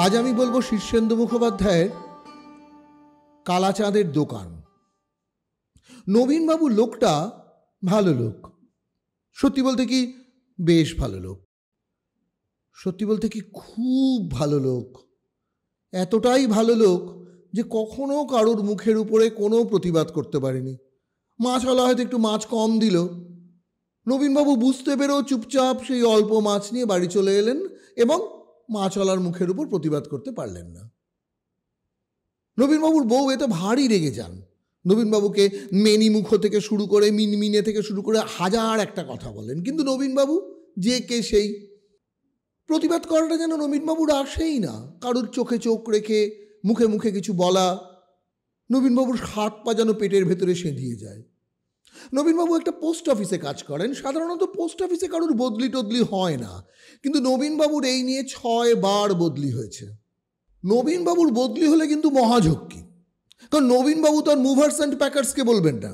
আজ আমি বলবো শীর্ষেন্দু মুখোপাধ্যায়ের কালাচাঁদের দোকান। নবীনবাবু লোকটা ভালো লোক, সত্যি বলতে কি বেশ ভালো লোক, সত্যি বলতে কি খুব ভালো লোক। এতটাই ভালো লোক যে কখনো কারোর মুখের উপরে কোনো প্রতিবাদ করতে পারেনি। মাছওয়ালা হয়তো একটু মাছ কম দিল, নবীনবাবু বুঝতে পেরেও চুপচাপ সেই অল্প মাছ নিয়ে বাড়ি চলে এলেন এবং মাছওয়ালার মুখের উপর প্রতিবাদ করতে পারলেন না। নবীনবাবুর বউ এতে ভারী রেগে যান। নবীনবাবুকে মেনিমুখ থেকে শুরু করে মিনমিনে থেকে শুরু করে হাজার একটা কথা বলেন, কিন্তু নবীনবাবু যে কে সেই। প্রতিবাদ করাটা যেন নবীনবাবুর আসেই না। কারুর চোখে চোখ রেখে মুখে মুখে কিছু বলা, নবীনবাবুর হাত পা যেন পেটের ভেতরে সেঁধিয়ে যায়। নবীনবাবু একটা পোস্ট অফিসে কাজ করেন। সাধারণত পোস্ট অফিসে কারুর বদলি টদলি হয় না, কিন্তু নবীনবাবুর এই নিয়ে 6 বার বদলি হয়েছে। নবীনবাবুর বদলি হলে কিন্তু মহাঝক্কি, কারণ নবীনবাবু তো আর মুভার্স অ্যান্ড প্যাকার্সকে বলবেন না।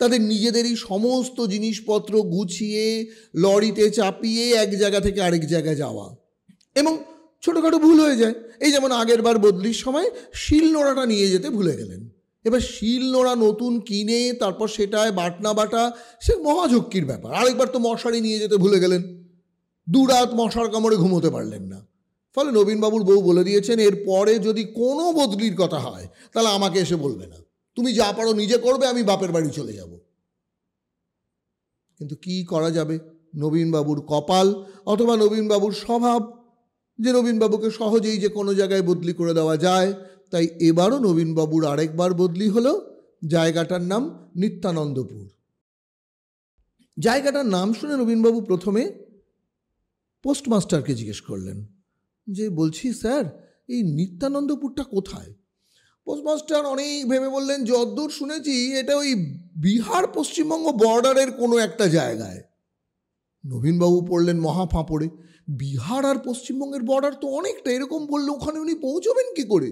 তাদের নিজেদেরই সমস্ত জিনিসপত্র গুছিয়ে লরিতে চাপিয়ে এক জায়গা থেকে আরেক জায়গায় যাওয়া, এবং ছোটোখাটো ভুল হয়ে যায়। এই যেমন আগের বার বদলির সময় শিলনোড়াটা নিয়ে যেতে ভুলে গেলেন। এবার শিলনোড়া নতুন কিনে তারপর সেটায় বাটনা বাটা, সে মহাঝক্কির ব্যাপার। আরেকবার তো মশারি নিয়ে যেতে ভুলে গেলেন, 2 রাত মশার কামড়ে ঘুমোতে পারলেন না। ফলে নবীনবাবুর বউ বলে দিয়েছেন, এর পরে যদি কোনো বদলির কথা হয় তাহলে আমাকে এসে বলবে না, তুমি যা পারো নিজে করবে, আমি বাপের বাড়ি চলে যাব। কিন্তু কি করা যাবে, নবীনবাবুর কপাল অথবা নবীনবাবুর স্বভাব যে নবীনবাবুকে সহজেই যে কোনো জায়গায় বদলি করে দেওয়া যায়। তাই এবারও নবীনবাবুর আরেকবার বদলি হলো। জায়গাটার নাম নিত্যানন্দপুর। জায়গাটার নাম শুনে নবীনবাবু প্রথমে পোস্টমাস্টারকে জিজ্ঞেস করলেন যে, বলছি স্যার, এই নিত্যানন্দপুরটা কোথায়? পোস্টমাস্টার অনেক ভেবে বললেন, যতদূর শুনেছি এটা ওই বিহার পশ্চিমবঙ্গ বর্ডারের কোনো একটা জায়গায়। নবীনবাবু পড়লেন মহা ফাঁপড়ে। বিহার আর পশ্চিমবঙ্গের বর্ডার তো অনেকটা, এরকম বললে ওখানে উনি পৌঁছবেন কি করে?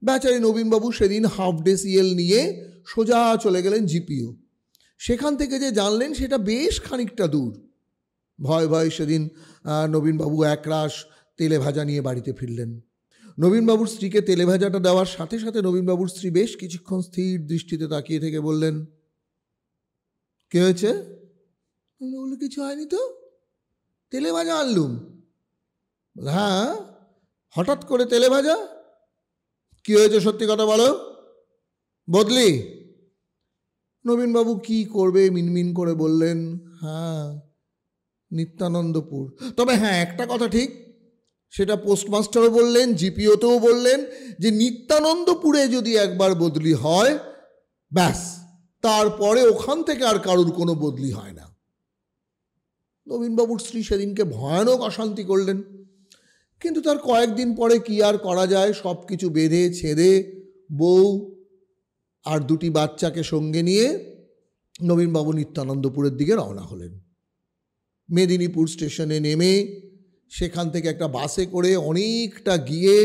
বেচারি নবীনবাবু সেদিন হাফ ডে সিএল নিয়ে সোজা চলে গেলেন জিপিও। সেখান থেকে যে জানলেন সেটা বেশ খানিকটা দূর। ভয় ভয় সেদিন নবীনবাবু একরাশ তেলে ভাজা নিয়ে বাড়িতে ফিরলেন। নবীনবাবুর স্ত্রীকে তেলে ভাজাটা দেওয়ার সাথে সাথে নবীনবাবুর স্ত্রী বেশ কিছুক্ষণ স্থির দৃষ্টিতে তাকিয়ে থেকে বললেন, কে হয়েছে? বললো, কিছু হয়নি তো, তেলে ভাজা আনলুম। হ্যাঁ, হঠাৎ করে তেলে ভাজা? কি হয়েছে সত্যি কথা বলো, বদলি? নবীনবাবু কি করবে মিনমিন করে বললেন, হ্যাঁ, নিত্যানন্দপুর। তবে হ্যাঁ, একটা কথা ঠিক, সেটা পোস্টমাস্টারও বললেন, জিপিওতেও বললেন যে নিত্যানন্দপুরে যদি একবার বদলি হয় ব্যাস, তারপরে ওখান থেকে আর কারুর কোনো বদলি হয় না। নবীনবাবুর স্ত্রী সেদিনকে ভয়ানক অশান্তি করলেন, কিন্তু তার কয়েকদিন পরে কি আর করা যায়, সব কিছু বেঁধে ছেড়ে বউ আর 2টি বাচ্চাকে সঙ্গে নিয়ে নবীনবাবু নিত্যানন্দপুরের দিকে রওনা হলেন। মেদিনীপুর স্টেশনে নেমে সেখান থেকে একটা বাসে করে অনেকটা গিয়ে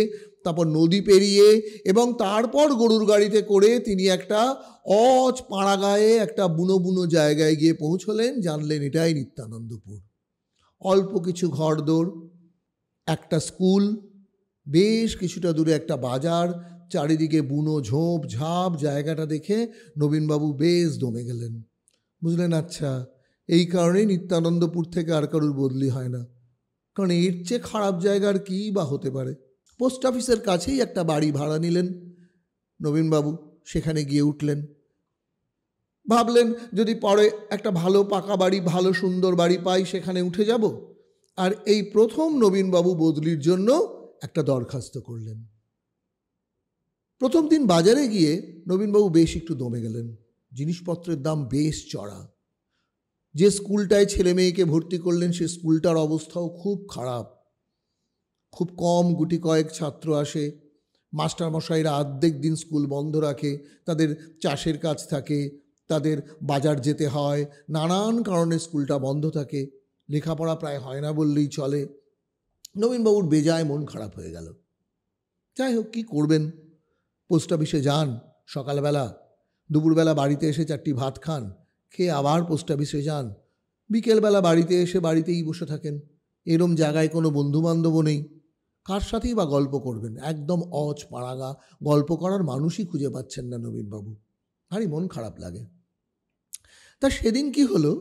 তারপর নদী পেরিয়ে এবং তারপর গরুর গাড়িতে করে তিনি একটা পাড়া গায়ে একটা বুনো বুনো জায়গায় গিয়ে পৌঁছলেন। জানলেন এটাই নিত্যানন্দপুর। অল্প কিছু ঘরদোর, একটা স্কুল, বেশ কিছুটা দূরে একটা বাজার, চারিদিকে বুনো ঝোপ ঝাপ। জায়গাটা দেখে নবীনবাবু বেশ দমে গেলেন। বুঝলেন, আচ্ছা, এই কারণেই নিত্যানন্দপুর থেকে আর কারুর বদলি হয় না, কারণ এর চেয়ে খারাপ জায়গার কী বা হতে পারে। পোস্ট অফিসের কাছেই একটা বাড়ি ভাড়া নিলেন নবীনবাবু, সেখানে গিয়ে উঠলেন। ভাবলেন যদি পরে একটা ভালো পাকা বাড়ি, ভালো সুন্দর বাড়ি পাই সেখানে উঠে যাব। আর এই প্রথম নবীনবাবু বদলির জন্য একটা দরখাস্ত করলেন। প্রথম দিন বাজারে গিয়ে নবীনবাবু বেশ একটু দমে গেলেন। জিনিসপত্রের দাম বেশ চড়া। যে স্কুলটায় ছেলে মেয়েকে ভর্তি করলেন সে স্কুলটার অবস্থাও খুব খারাপ। খুব কম গুটি কয়েক ছাত্র আসে। মাস্টারমশাইরা অর্ধেক দিন স্কুল বন্ধ রাখে, তাদের চাষের কাজ থাকে, তাদের বাজার যেতে হয়, নানান কারণে স্কুলটা বন্ধ থাকে। লেখাপড়া প্রায় হয় না বললেই চলে। নবীনবাবুর বেজায় মন খারাপ হয়ে গেল। যাই হোক, কী করবেন, পোস্ট অফিসে যান সকালবেলা, দুপুরবেলা বাড়িতে এসে 4টি ভাত খান, খেয়ে আবার পোস্ট অফিসে যান, বিকেলবেলা বাড়িতে এসে বাড়িতেই বসে থাকেন। এরম জায়গায় কোনো বন্ধুবান্ধবও নেই, কার সাথেই বা গল্প করবেন? একদম পাড়াগা, গল্প করার মানুষই খুঁজে পাচ্ছেন না নবীনবাবু। ভারী মন খারাপ লাগে। তা সেদিন কি হলো,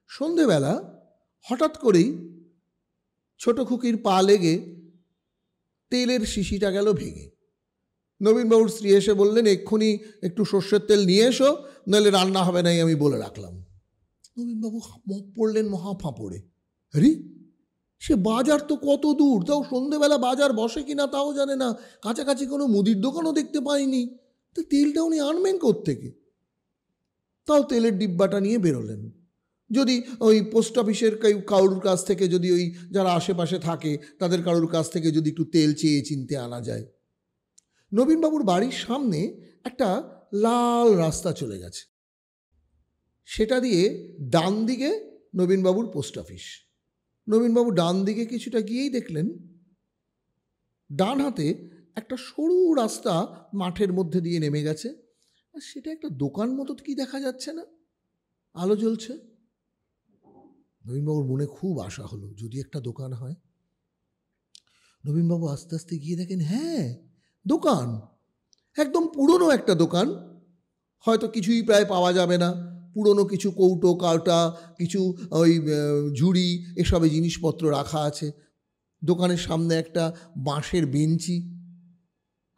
সন্ধেবেলা হঠাৎ করেই ছোট খুকির পা লেগে তেলের শিশিটা গেল ভেঙে। নবীনবাবুর স্ত্রী এসে বললেন, এক্ষুনি একটু সর্ষের তেল নিয়ে এসো, নাহলে রান্না হবে নাই, আমি বলে রাখলাম। নবীনবাবু পড়লেন মহা ফাঁপড়ে। আরে, সে বাজার তো কত দূর, তাও সন্ধেবেলা বাজার বসে কিনা তাও জানে না, কাছাকাছি কোনো মুদির দোকানও দেখতে পাইনি, তো তেলটা উনি আনবেন কোত্থেকে? তাও তেলের ডিব্বাটা নিয়ে বেরোলেন। যদি ওই পোস্ট অফিসের কারুর কাছ থেকে, যদি ওই যারা আশেপাশে থাকে তাদের কারুর কাছ থেকে যদি একটু তেল চেয়ে চিনতে আনা যায়। নবীনবাবুর বাড়ির সামনে একটা লাল রাস্তা চলে গেছে, সেটা দিয়ে ডান দিকে নবীনবাবুর পোস্ট অফিস। নবীনবাবু ডান দিকে কিছুটা গিয়েই দেখলেন ডান হাতে একটা সরু রাস্তা মাঠের মধ্যে দিয়ে নেমে গেছে, আর সেটা একটা দোকান মতো কি দেখা যাচ্ছে না, আলো জ্বলছে। নবীনবাবুর মনে খুব আশা হলো, যদি একটা দোকান হয়। নবীনবাবু আস্তে আস্তে গিয়ে দেখেন, হ্যাঁ, দোকান, একদম পুরনো একটা দোকান, হয়তো কিছুই প্রায় পাওয়া যাবে না, পুরনো কিছু কৌটো কাউটা, কিছু ওই ঝুড়ি, এসবে জিনিসপত্র রাখা আছে। দোকানের সামনে একটা বাঁশের বেঞ্চি,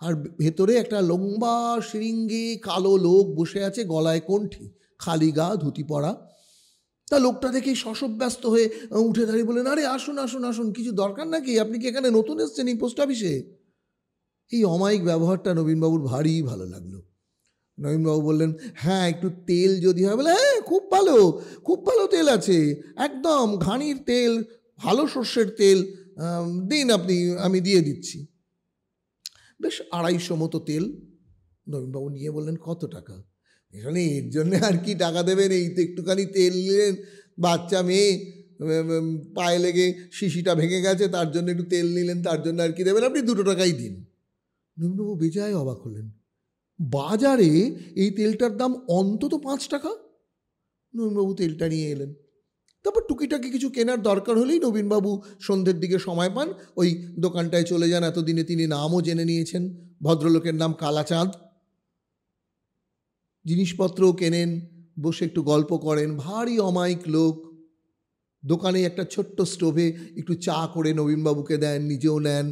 আর ভেতরে একটা লম্বা শৃঙ্গে কালো লোক বসে আছে, গলায় কণ্ঠি, খালি গা, ধুতি পরা। তা লোকটা দেখে শশব্যস্ত হয়ে উঠে দাঁড়িয়ে বললেন, আরে আসুন আসুন আসুন, কিছু দরকার নাকি? আপনি কি এখানে নতুন এসছেন এই পোস্ট অফিসে? এই অমায়িক ব্যবহারটা নবীনবাবুর ভারী ভালো লাগলো। নবীনবাবু বললেন, হ্যাঁ, একটু তেল যদি হয়। বলে, হ্যাঁ, খুব ভালো, খুব ভালো তেল আছে, একদম ঘানির তেল, ভালো সর্ষের তেল, দিন আপনি, আমি দিয়ে দিচ্ছি। বেশ 250 মতো তেল নবীনবাবু নিয়ে বললেন, কত টাকা? এখানে এর জন্যে আর কি টাকা দেবেন, এই তো একটুখানি তেল নিলেন, বাচ্চা মেয়ে পায়ে লেগে শিশিটা ভেঙে গেছে, তার জন্য একটু তেল নিলেন, তার জন্য আর কি দেবেন, আপনি 2 টাকাই দিন। নবীনবাবু বেজায় অবাক হলেন, বাজারে এই তেলটার দাম অন্তত 5 টাকা। নবীনবাবু তেলটা নিয়ে এলেন। তারপর টুকিটাকি কিছু কেনার দরকার হলেই নবীনবাবু সন্ধ্যের দিকে সময় পান, ওই দোকানটায় চলে যান। এতদিনে তিনি নামও জেনে নিয়েছেন, ভদ্রলোকের নাম কালাচাঁদ। জিনিসপত্রও কেনেন, বসে একটু গল্প করেন, ভারী অমায়িক লোক। দোকানে একটা ছোট্ট স্টোভে একটু চা করে নবীনবাবুকে দেন, নিজেও নেন,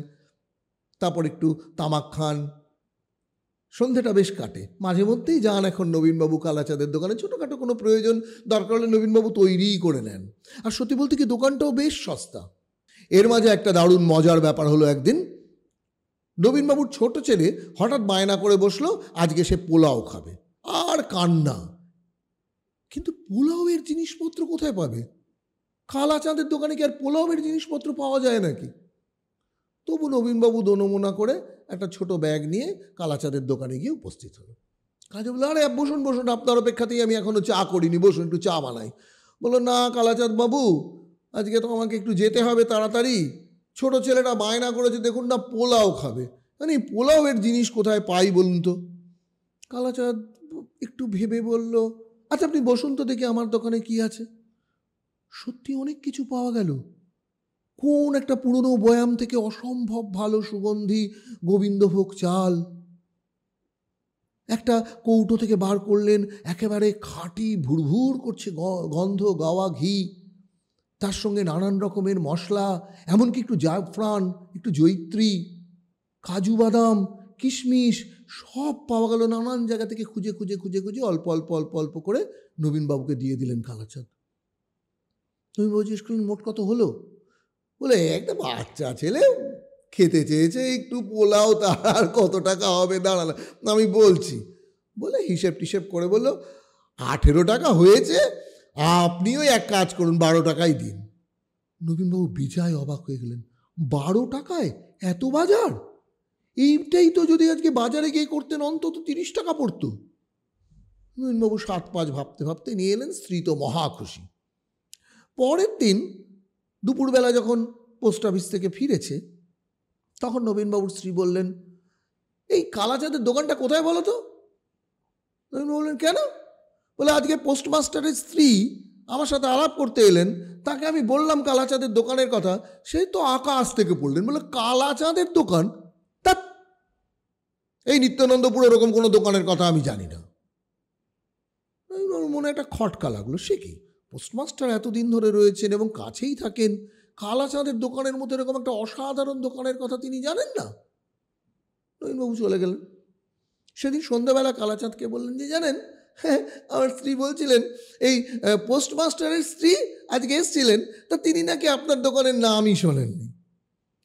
তারপর একটু তামাক খান। সন্ধেটা বেশ কাটে। মাঝে মধ্যেই যান এখন নবীনবাবু কালাচাঁদের দোকানে, ছোটোখাটো কোনো প্রয়োজন দরকার হলে নবীনবাবু তৈরিই করে নেন। আর সত্যি বলতে কি, দোকানটাও বেশ সস্তা। এর মাঝে একটা দারুণ মজার ব্যাপার হলো, একদিন নবীনবাবুর ছোট ছেলে হঠাৎ বায়না করে বসলো, আজকে সে পোলাও খাবে, আর কান্না। কিন্তু পোলাওয়ের জিনিসপত্র কোথায় পাবে? কালাচাঁদের দোকানে কি আর পোলাওয়ের জিনিসপত্র পাওয়া যায় নাকি? তবু নবীনবাবু দোনমোনা করে একটা ছোট ব্যাগ নিয়ে কালাচাঁদের দোকানে গিয়ে উপস্থিত হলো। কাজে বললো, আরে বসুন বসুন, আপনার অপেক্ষাতেই আমি এখনও চা করিনি, বসুন একটু চা বানাই। বললো, না কালাচাঁদ বাবু, আজকে তো আমাকে একটু যেতে হবে তাড়াতাড়ি, ছোট ছেলেটা বায়না করেছে, দেখুন না, পোলাও খাবে। মানে পোলাওয়ের জিনিস কোথায় পাই বলুন তো? কালাচাঁদ একটু ভেবে বলল, আচ্ছা আপনি বসুন তো দেখি আমার দোকানে কি আছে। সত্যি অনেক কিছু পাওয়া গেল। কোন একটা পুরনো বয়াম থেকে অসম্ভব ভালো সুগন্ধি গোবিন্দভোগ চাল, একটা কৌটো থেকে বার করলেন একেবারে খাঁটি ভুরভুর করছে গন্ধ গাওয়া ঘি, তার সঙ্গে নানান রকমের মশলা, এমনকি একটু জাফরান, একটু জৈত্রী, কাজু বাদাম, কিশমিশ, সব পাওয়া গেল নানান জায়গা থেকে খুঁজে খুঁজে খুঁজে খুঁজে অল্প অল্প অল্প অল্প করে নবীনবাবুকে দিয়ে দিলেন কালাচাঁদ। নবীনবাবু জিজ্ঞেস করলেন, মোট কত হলো? বলে, একটা বাচ্চা ছেলে খেতে চেয়েছে একটু পোলাও, তার আর কত টাকা হবে, দাঁড়ালো, আমি বলছি। বলে হিসেব টিসেব করে বললো, 18 টাকা হয়েছে, আপনিও এক কাজ করুন, 12 টাকাই দিন। নবীনবাবু বিজয় অবাক হয়ে গেলেন, 12 টাকায় এত বাজার? এইটাই তো যদি আজকে বাজারে গিয়ে করতেন অন্তত 30 টাকা পড়তো। নবীনবাবু 7-5 ভাবতে ভাবতে নিয়ে এলেন, স্ত্রী তো মহা খুশি। পরের দিন দুপুরবেলা যখন পোস্ট অফিস থেকে ফিরেছে, তখন নবীনবাবুর স্ত্রী বললেন, এই কালাচাঁদের দোকানটা কোথায় বলো তো? নবীনবাবু বললেন, কেন? বলে, আজকে পোস্টমাস্টারের স্ত্রী আমার সাথে আলাপ করতে এলেন, তাকে আমি বললাম কালাচাঁদের দোকানের কথা, সেই তো আকাশ থেকে পড়লেন, বলে কালাচাঁদের দোকান? তা এই নিত্যানন্দপুর এরকম কোনো দোকানের কথা আমি জানি না। মনে একটা খটকা লাগলো, সে কি, পোস্টমাস্টার এতদিন ধরে রয়েছেন এবং কাছেই থাকেন, কালাচাঁদের দোকানের মধ্যে এরকম একটা অসাধারণ দোকানের কথা তিনি জানেন না? নবীনবাবু চলে গেলেন। সেদিন সন্ধ্যাবেলা কালাচাঁদকে বললেন যে, জানেন, হ্যাঁ, আমার স্ত্রী বলছিলেন এই পোস্টমাস্টারের স্ত্রী আজকে এসেছিলেন, তা তিনি নাকি আপনার দোকানের নামই শোনেননি।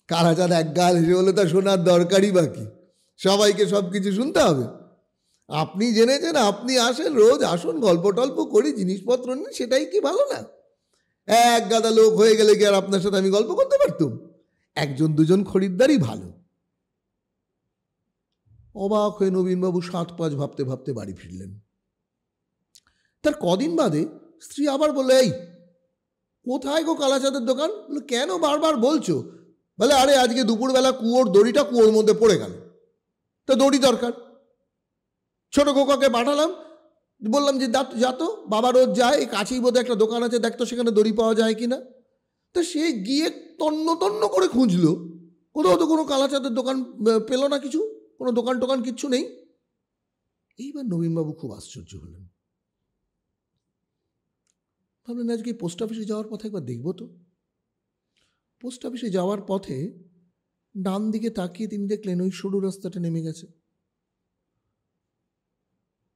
কালাচাঁদ এক গাল হেসে বলে, তা শোনার দরকারই বাকি, সবাইকে সব কিছু শুনতে হবে? আপনি জেনেছেন, আপনি আসেন, রোজ আসুন, গল্প টল্প করি, জিনিসপত্র নিন, সেটাই কি ভালো না? এক গাদা লোক হয়ে গেলে কি আর আপনার সাথে আমি গল্প করতে পারতুম? একজন দুজন খরিদ্দারই ভালো। অবাক হয়ে নবীনবাবু 7-5 ভাবতে ভাবতে বাড়ি ফিরলেন। তার কদিন বাদে স্ত্রী আবার বললে, এই কোথায় গো কালাচাঁদের দোকান? বলে, কেন বারবার বলছো? বলে, আরে আজকে দুপুরবেলা কুয়োর দড়িটা কুয়োর মধ্যে পড়ে গেল, তা দড়ি দরকার। ছোট খোকাকে পাঠালাম, বললাম যে যাতো, বাবা রোজ যায়, এই কাছেই বোধহয় একটা দোকান আছে, দেখতো সেখানে দড়ি পাওয়া যায় কিনা। তা সে গিয়ে তন্ন তন্ন করে খুঁজলো, কোথাও তো কোনো কালাচাঁদের দোকান পেল না, কিছু, কোনো দোকান টোকান কিচ্ছু নেই। এইবার নবীনবাবু খুব আশ্চর্য হলেন, ভাবলেন আজকে পোস্ট অফিসে যাওয়ার পথে একবার দেখব তো। পোস্ট অফিসে যাওয়ার পথে ডান দিকে তাকিয়ে তিনি দেখলেন ওই সরু রাস্তাটা নেমে গেছে,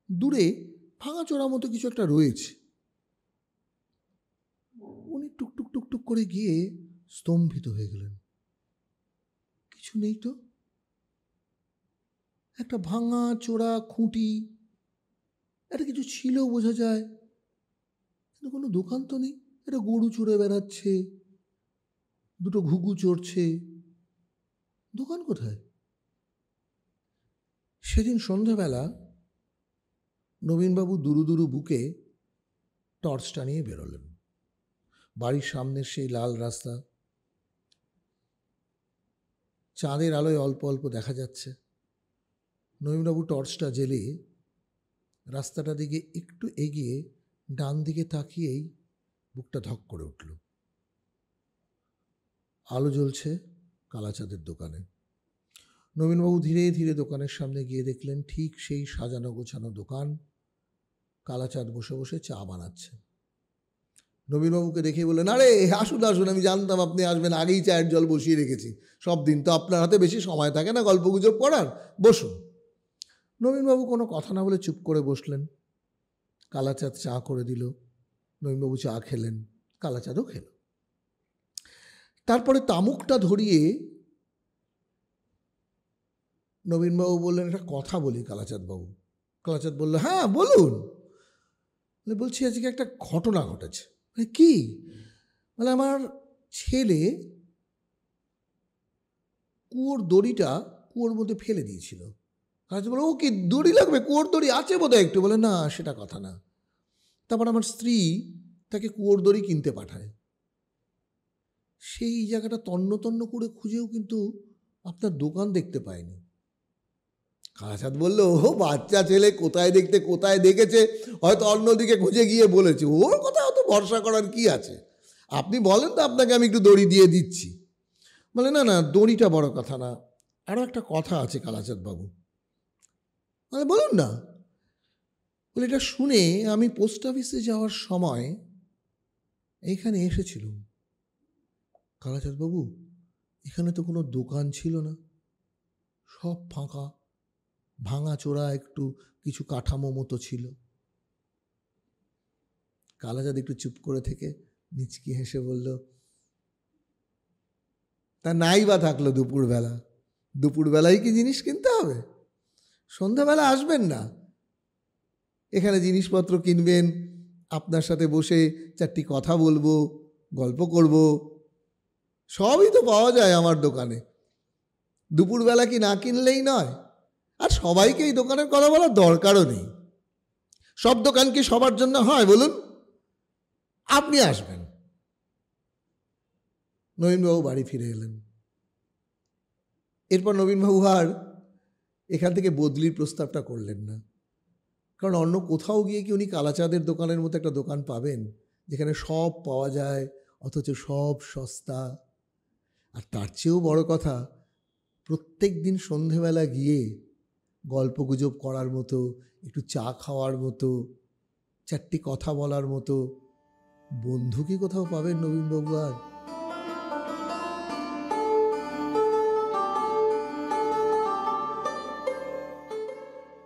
দূরে ভাঙাচোরা মতো কিছু একটা রয়েছে। উনি টুকটুক টুকটুক করে গিয়ে স্তম্ভিত হয়ে গেলেন, কিছু নেই তো, একটা ভাঙা চোরা খুঁটি, একটা কিছু ছিল বোঝা যায়, কিন্তু কোনো দোকান তো নেই। একটা গরু চড়ে বেড়াচ্ছে, দুটো ঘুঘু চড়ছে, দোকান কোথায়? সেদিন সন্ধ্যাবেলা নবীনবাবু দুরু দুরু বুকে টর্চটা নিয়ে বেরোলেন। বাড়ির সামনের সেই লাল রাস্তা, চাঁদের আলোয় অল্প অল্প দেখা যাচ্ছে। নবীনবাবু টর্চটা জ্বেলে রাস্তাটা দিকে একটু এগিয়ে ডান দিকে তাকিয়েই বুকটা ধক করে উঠল। আলো জ্বলছে কালাচাঁদের দোকানে। নবীনবাবু ধীরে ধীরে দোকানের সামনে গিয়ে দেখলেন ঠিক সেই সাজানো গোছানো দোকান, কালাচাঁদ বসে বসে চা বানাচ্ছে। নবীনবাবুকে দেখে বললেন, আরে আসুন আসুন, আমি জানতাম আপনি আসবেন, আগেই চায়ের জল বসিয়ে রেখেছি, সব দিন তো আপনার হাতে বেশি সময় থাকে না গল্পগুজব করার, বসুন। নবীনবাবু কোনো কথা না বলে চুপ করে বসলেন। কালাচাঁদ চা করে দিল, নবীনবাবু চা খেলেন, কালাচাঁদও খেল। তারপরে তামুকটা ধরিয়ে নবীনবাবু বললেন, একটা কথা বলি কালাচাঁদবাবু। কালাচাঁদ বলল, হ্যাঁ বলুন। বলছি আজকে একটা ঘটনা ঘটেছে। কি? বলে, আমার ছেলে কুয়োর দড়িটা কুয়োর মধ্যে ফেলে দিয়েছিল। কালাচাঁদ বলে, ও কি দড়ি লাগবে? কুয়োর দড়ি আছে বোধহয় একটু। বলে, না সেটা কথা না। তারপর আমার স্ত্রী তাকে কুয়োর দড়ি কিনতে পাঠায়। সেই জায়গাটা তন্ন তন্ন করে খুঁজেও কিন্তু আপনার দোকান দেখতে পায়নি। কালাচাঁদ বলল, ও বাচ্চা ছেলে, কোথায় দেখতে কোথায় দেখেছে, হয়তো অন্যদিকে খুঁজে গিয়ে বলেছে, ওর কথা অত ভরসা করার কি আছে, আপনি বলেন তো আপনাকে আমি একটু দড়ি দিয়ে দিচ্ছি। বলে, না না, দড়িটা বড় কথা না, আরও একটা কথা আছে কালাচাঁদ বাবু। মানে বলুন না। বলে, এটা শুনে আমি পোস্ট অফিসে যাওয়ার সময় এইখানে এসেছিলাম। কালাচাঁদ বাবু, এখানে তো কোনো দোকান ছিল না, সব ফাঁকা, ভাঙাচোরা একটু কিছু কাঠামো মতো ছিল। কালাচাঁদ একটু চুপ করে থেকে মিচকি হেসে বলল, তা নাই বা থাকলো দুপুরবেলা, দুপুরবেলায় কি জিনিস কিনতে হবে? সন্ধ্যাবেলা আসবেন না, এখানে জিনিসপত্র কিনবেন, আপনার সাথে বসে চারটি কথা বলবো, গল্প করব, সবই তো পাওয়া যায় আমার দোকানে। দুপুরবেলা কি না কিনলেই নয়? আর সবাইকে এই দোকানের কথা বলার দরকারও নেই। সব দোকান কি সবার জন্য হয় বলুন? আপনি আসবেন। নবীনবাবু বাড়ি ফিরে এলেন। এরপর নবীনবাবু আর এখান থেকে বদলির প্রস্তাবটা করলেন না, কারণ অন্য কোথাও গিয়ে কি উনি কালাচাঁদের দোকানের মতো একটা দোকান পাবেন যেখানে সব পাওয়া যায় অথচ সব সস্তা। আর তার চেয়েও বড় কথা, প্রত্যেক দিন সন্ধেবেলা গিয়ে গল্পগুজব করার মতো, একটু চা খাওয়ার মতো, চারটি কথা বলার মতো বন্ধু কি কোথাও পাবেন নবীনবাবু আর?